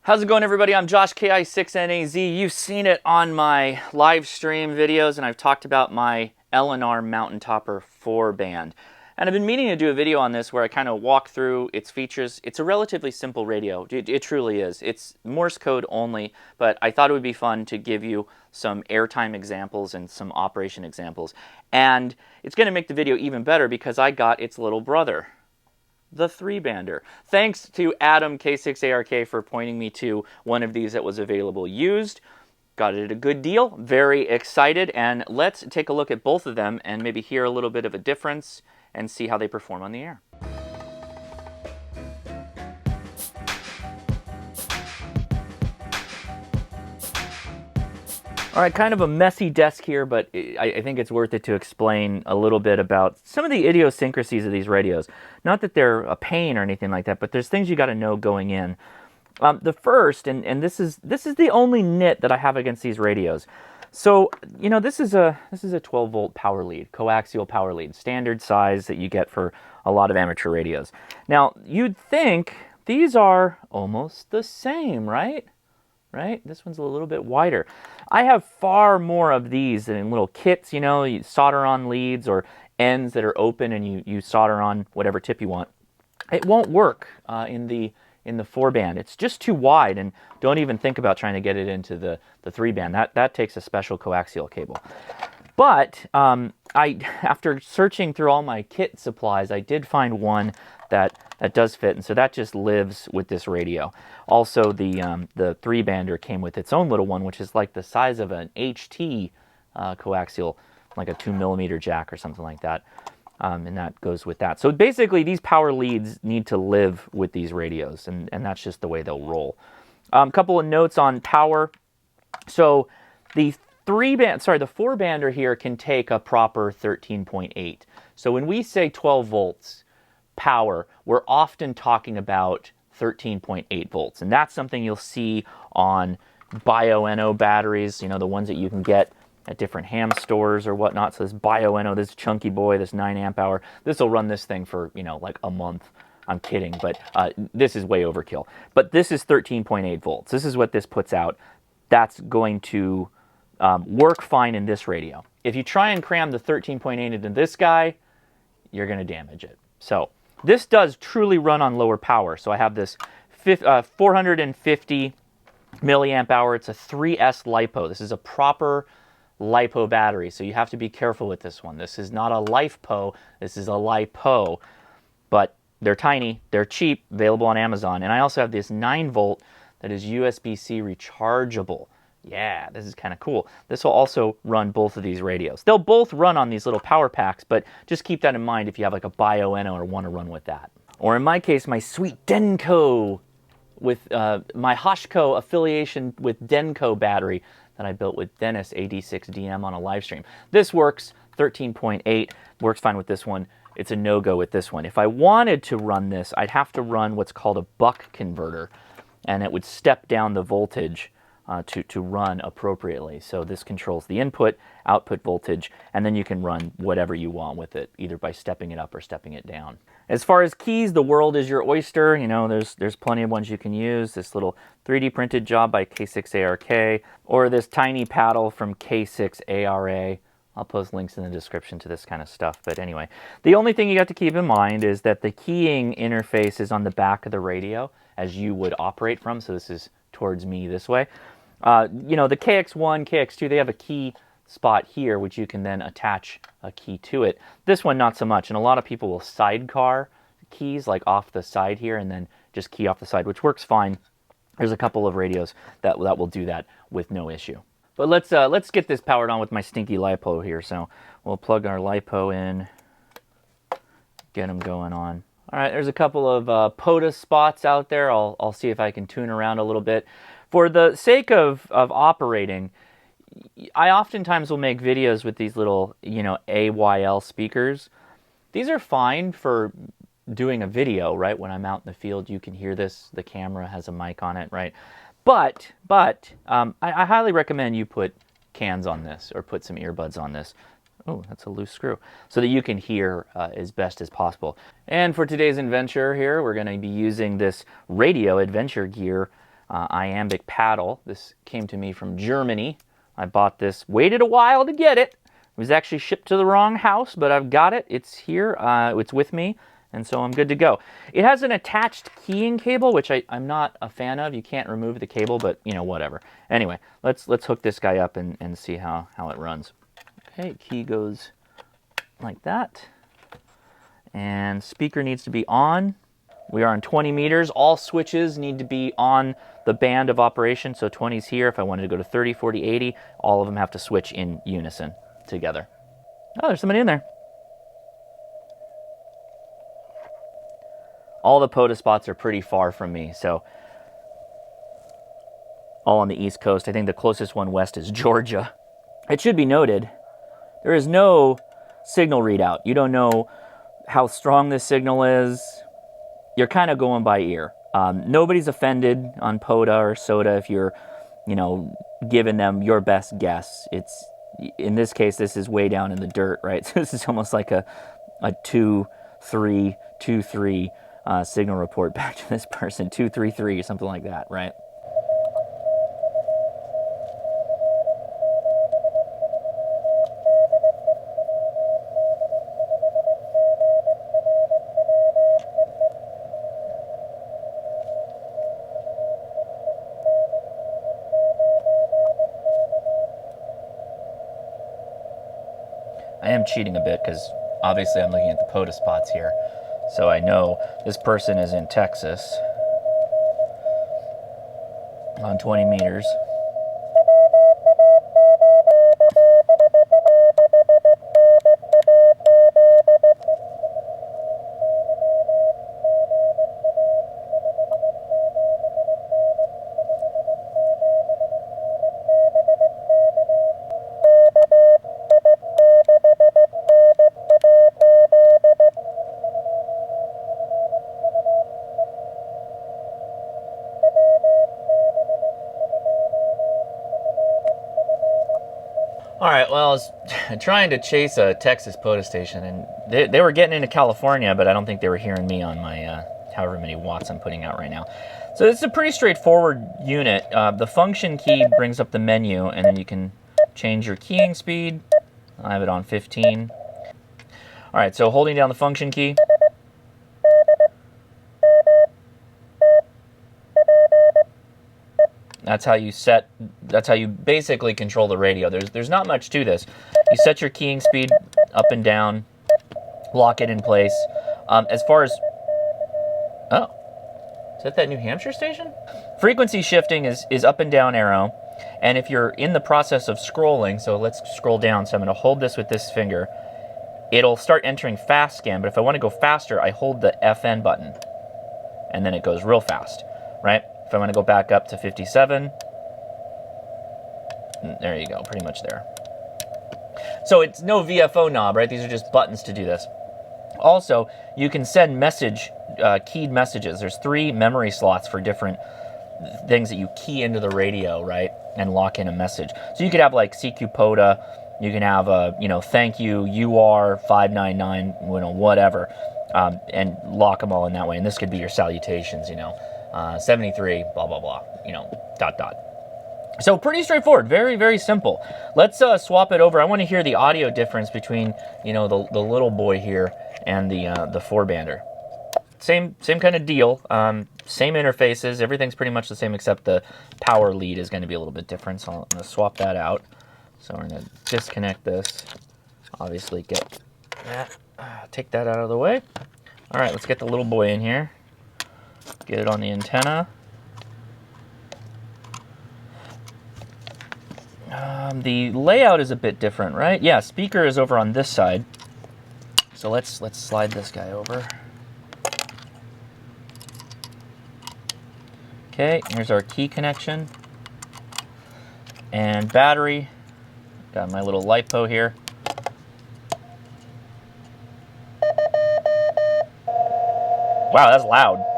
How's it going, everybody? I'm Josh, KI6NAZ. You've seen it on my live stream videos, and I've talked about my L&R Mountain Topper 4 band. And I've been meaning to do a video on this where I kind of walk through its features. It's a relatively simple radio. It truly is. It's Morse code only, but I thought it would be fun to give you some airtime examples and some operation examples. And it's going to make the video even better because I got its little brother, the 3-bander. Thanks to Adam K6ARK for pointing me to one of these that was available used. Got it at a good deal. Very excited. And let's take a look at both of them and maybe hear a little bit of a difference and see how they perform on the air. All right, kind of a messy desk here, but I think it's worth it to explain a little bit about some of the idiosyncrasies of these radios. Not that they're a pain or anything like that, but there's things you got to know going in. The first, and this is the only nit that I have against these radios. So, you know, this is a 12-volt power lead, coaxial power lead, standard size that you get for a lot of amateur radios. Now, you'd think these are almost the same, right? This one's a little bit wider. I have far more of these in little kits, you know, you solder on leads or ends that are open and you solder on whatever tip you want. It won't work in the 4-band. It's just too wide, and don't even think about trying to get it into the 3-band. That takes a special coaxial cable. But after searching through all my kit supplies, I did find one that does fit, and so that just lives with this radio. Also, the 3-bander came with its own little one, which is like the size of an HT coaxial, like a 2mm jack or something like that, and that goes with that. So basically, these power leads need to live with these radios, and that's just the way they'll roll. A couple of notes on power. So the 4-bander here can take a proper 13.8. So when we say 12 volts power, we're often talking about 13.8 volts. And that's something you'll see on Bio-NO batteries, you know, the ones that you can get at different ham stores or whatnot. So this Bio-NO, this chunky boy, this 9 amp hour, this will run this thing for, you know, like a month. I'm kidding, but this is way overkill. But this is 13.8 volts. This is what this puts out. That's going to work fine in this radio. If you try and cram the 13.8 into this guy, you're going to damage it. So this does truly run on lower power. So I have this 450 milliamp hour. It's a 3S LiPo. This is a proper LiPo battery, so you have to be careful with this one. This is not a LiFePo. This is a LiPo. But they're tiny, they're cheap, available on Amazon. And I also have this 9-volt that is USB-C rechargeable. Yeah, this is kind of cool. This will also run both of these radios. They'll both run on these little power packs, but just keep that in mind if you have like a Bio-NO or want to run with that. Or in my case, my sweet Denko with my Hoshco affiliation with Denko battery that I built with Dennis AD6DM on a live stream. This works, 13.8, works fine with this one. It's a no-go with this one. If I wanted to run this, I'd have to run what's called a buck converter, and it would step down the voltage to run appropriately. So this controls the input, output voltage, and then you can run whatever you want with it, either by stepping it up or stepping it down. As far as keys, the world is your oyster. You know, there's plenty of ones you can use. This little 3D printed job by K6ARK, or this tiny paddle from K6ARA. I'll post links in the description to this kind of stuff. But anyway, the only thing you got to keep in mind is that the keying interface is on the back of the radio as you would operate from. So this is towards me this way. You know, the KX1, KX2, they have a key spot here, which you can then attach a key to it. This one, not so much. And a lot of people will sidecar keys, like off the side here, and then just key off the side, which works fine. There's a couple of radios that will do that with no issue. But let's get this powered on with my stinky LiPo here. So we'll plug our LiPo in, get them going on. All right, there's a couple of POTA spots out there. I'll see if I can tune around a little bit. For the sake of operating, I oftentimes will make videos with these little, you know, AYL speakers. These are fine for doing a video, right? When I'm out in the field, you can hear this. The camera has a mic on it, right? But I highly recommend you put cans on this or put some earbuds on this. Oh, that's a loose screw. So that you can hear as best as possible. And for today's adventure here, we're going to be using this radio adventure gear iambic paddle. This came to me from Germany. I bought this, waited a while to get it. It was actually shipped to the wrong house, but I've got it. It's here. It's with me, and so I'm good to go. It has an attached keying cable, which I'm not a fan of. You can't remove the cable, but you know, whatever. Anyway, let's hook this guy up and see how it runs. Okay, key goes like that. And speaker needs to be on. We are on 20 meters. All switches need to be on the band of operation. So 20's here. If I wanted to go to 30, 40, 80, all of them have to switch in unison together. Oh, there's somebody in there. All the POTA spots are pretty far from me, so all on the East Coast. I think the closest one west is Georgia. It should be noted, there is no signal readout. You don't know how strong this signal is. You're kind of going by ear. Nobody's offended on POTA or SOTA if you're, you know, giving them your best guess. It's, in this case, this is way down in the dirt, right? So this is almost like a 2-3, 2-3 signal report back to this person, 2-3-3 or something like that, right? I am cheating a bit because obviously I'm looking at the POTA spots here. So I know this person is in Texas on 20 meters. All right, well, I was trying to chase a Texas POTA station, and they were getting into California, but I don't think they were hearing me on my however many watts I'm putting out right now. So it's a pretty straightforward unit. The function key brings up the menu, and then you can change your keying speed. I have it on 15. All right, so holding down the function key. That's how you basically control the radio. There's not much to this. You set your keying speed up and down, lock it in place. As far as, oh, is that New Hampshire station? Frequency shifting is up and down arrow. And if you're in the process of scrolling, so let's scroll down. So I'm going to hold this with this finger. It'll start entering fast scan, but if I want to go faster, I hold the FN button. And then it goes real fast, right? If I want to go back up to 57, there you go, pretty much there. So it's no VFO knob, right? These are just buttons to do this. Also, you can send keyed messages. There's 3 memory slots for different things that you key into the radio, right? And lock in a message. So you could have like CQ POTA, you can have a, thank you, UR599, whatever, and lock them all in that way. And this could be your salutations, 73, blah, blah, blah, dot, dot. So pretty straightforward, very, very simple. Let's swap it over. I want to hear the audio difference between, the little boy here and the 4-bander. Same kind of deal, same interfaces, everything's pretty much the same except the power lead is going to be a little bit different, so I'm going to swap that out. So we're going to disconnect this, obviously get that, take that out of the way. All right, let's get the little boy in here. Get it on the antenna. The layout is a bit different, right? Yeah, speaker is over on this side. So let's slide this guy over. Okay, here's our key connection. And battery. Got my little LiPo here. Wow, that's loud.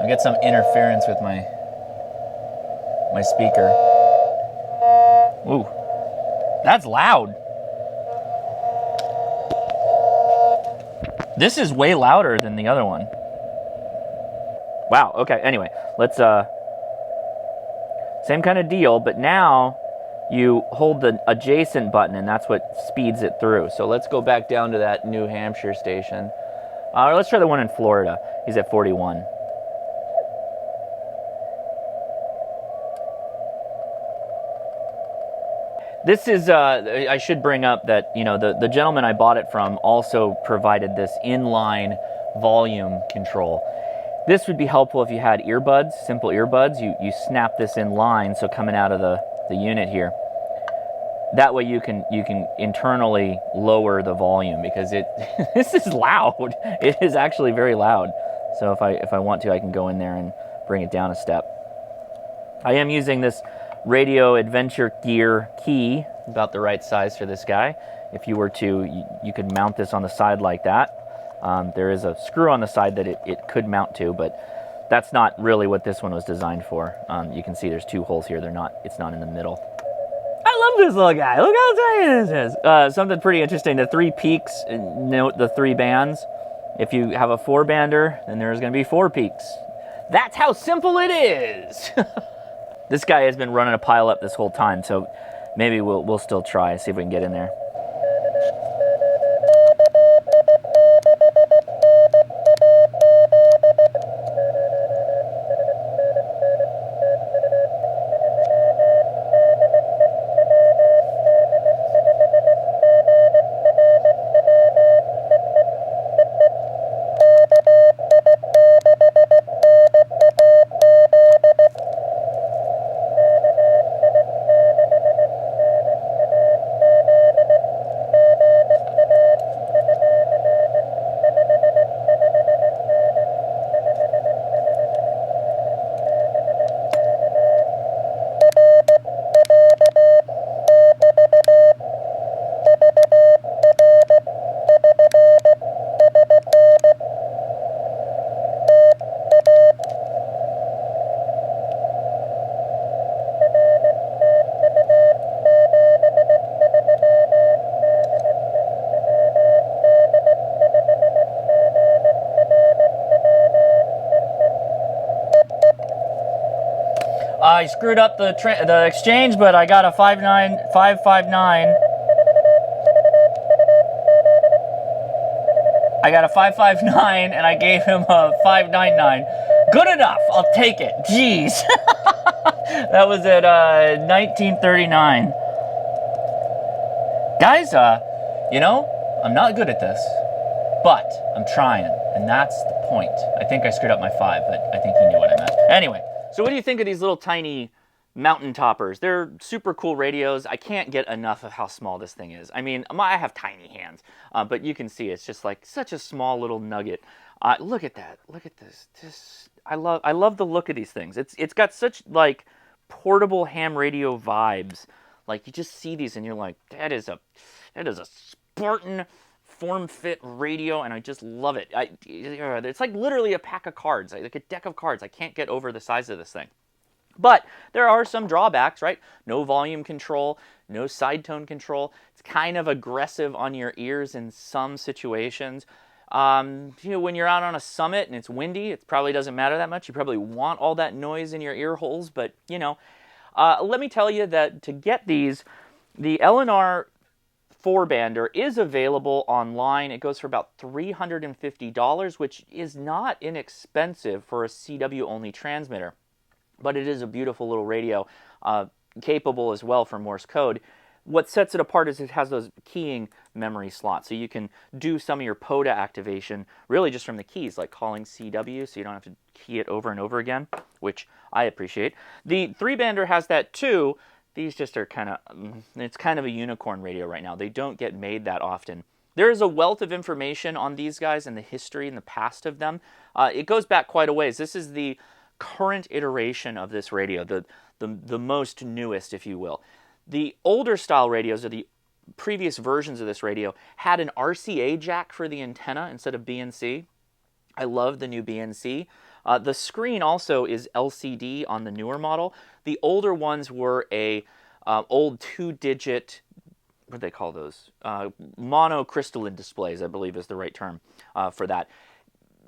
I get some interference with my speaker. Ooh, that's loud. This is way louder than the other one. Wow, okay, anyway, let's, same kind of deal, but now you hold the adjacent button and that's what speeds it through. So let's go back down to that New Hampshire station. Let's try the one in Florida. He's at 41. This is, I should bring up that, you know, the gentleman I bought it from also provided this inline volume control. This would be helpful if you had earbuds, simple earbuds. You snap this in line, so coming out of the unit here. That way you can internally lower the volume, because it this is loud. It is actually very loud. So if I want to, I can go in there and bring it down a step. I am using this Radio Adventure Gear key, about the right size for this guy. If you were to, you could mount this on the side like that. There is a screw on the side that it could mount to, but that's not really what this one was designed for. You can see there's two holes here. It's not in the middle. I love this little guy. Look how tiny this is. Something pretty interesting. The 3 peaks, note the 3 bands. If you have a 4-bander, then there's going to be 4 peaks. That's how simple it is. This guy has been running a pile up this whole time, so maybe we'll still try, see if we can get in there. I screwed up the exchange, but I got a 559. I got a 559, and I gave him a 599. Good enough. I'll take it. Jeez. That was at 1939. Guys, you know, I'm not good at this, but I'm trying, and that's the point. I think I screwed up my 5, but I think he knew what I meant. Anyway. So what do you think of these little tiny mountain toppers? They're super cool radios. I can't get enough of how small this thing is. I mean, I have tiny hands, but you can see it's just like such a small little nugget. Look at that. Look at this. I love the look of these things. It's got such like portable ham radio vibes. Like you just see these and you're like, that is a Spartan form-fit radio, and I just love it. It's like literally a pack of cards, like a deck of cards. I can't get over the size of this thing. But there are some drawbacks, right? No volume control, no side tone control. It's kind of aggressive on your ears in some situations. You know, when you're out on a summit and it's windy, it probably doesn't matter that much. You probably want all that noise in your ear holes, but you know, let me tell you that to get these, the L&R 4-bander is available online. It goes for about $350, which is not inexpensive for a CW-only transmitter. But it is a beautiful little radio, capable as well for Morse code. What sets it apart is it has those keying memory slots, so you can do some of your POTA activation really just from the keys, like calling CW, so you don't have to key it over and over again, which I appreciate. The 3-bander has that too. These just are kind of, it's kind of a unicorn radio right now. They don't get made that often. There is a wealth of information on these guys and the history and the past of them. It goes back quite a ways. This is the current iteration of this radio, the most newest, if you will. The older style radios, or the previous versions of this radio, had an RCA jack for the antenna instead of BNC. I love the new BNC. The screen also is LCD on the newer model. The older ones were a old 2-digit what do they call those? Monocrystalline displays, I believe is the right term for that.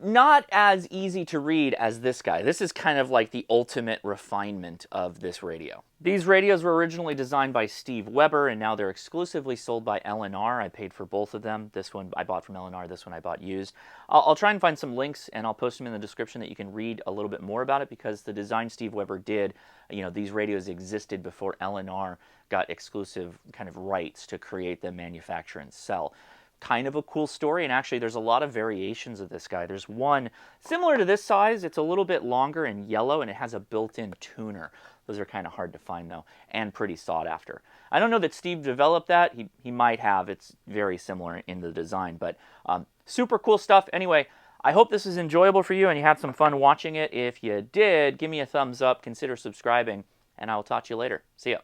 Not as easy to read as this guy. This is kind of like the ultimate refinement of this radio. These radios were originally designed by Steve Weber, and now they're exclusively sold by L&R. I paid for both of them. This one I bought from L&R, this one I bought used. I'll try and find some links, and I'll post them in the description that you can read a little bit more about it, because the design Steve Weber did, these radios existed before L&R got exclusive kind of rights to create them, manufacture, and sell. Kind of a cool story, and actually there's a lot of variations of this guy. There's one similar to this size. It's a little bit longer and yellow, and it has a built-in tuner. Those are kind of hard to find though, and pretty sought after. I don't know that Steve developed that. He might have. It's very similar in the design, but super cool stuff. Anyway, I hope this is enjoyable for you and you had some fun watching it. If you did, give me a thumbs up, consider subscribing, and I will talk to you later. See ya.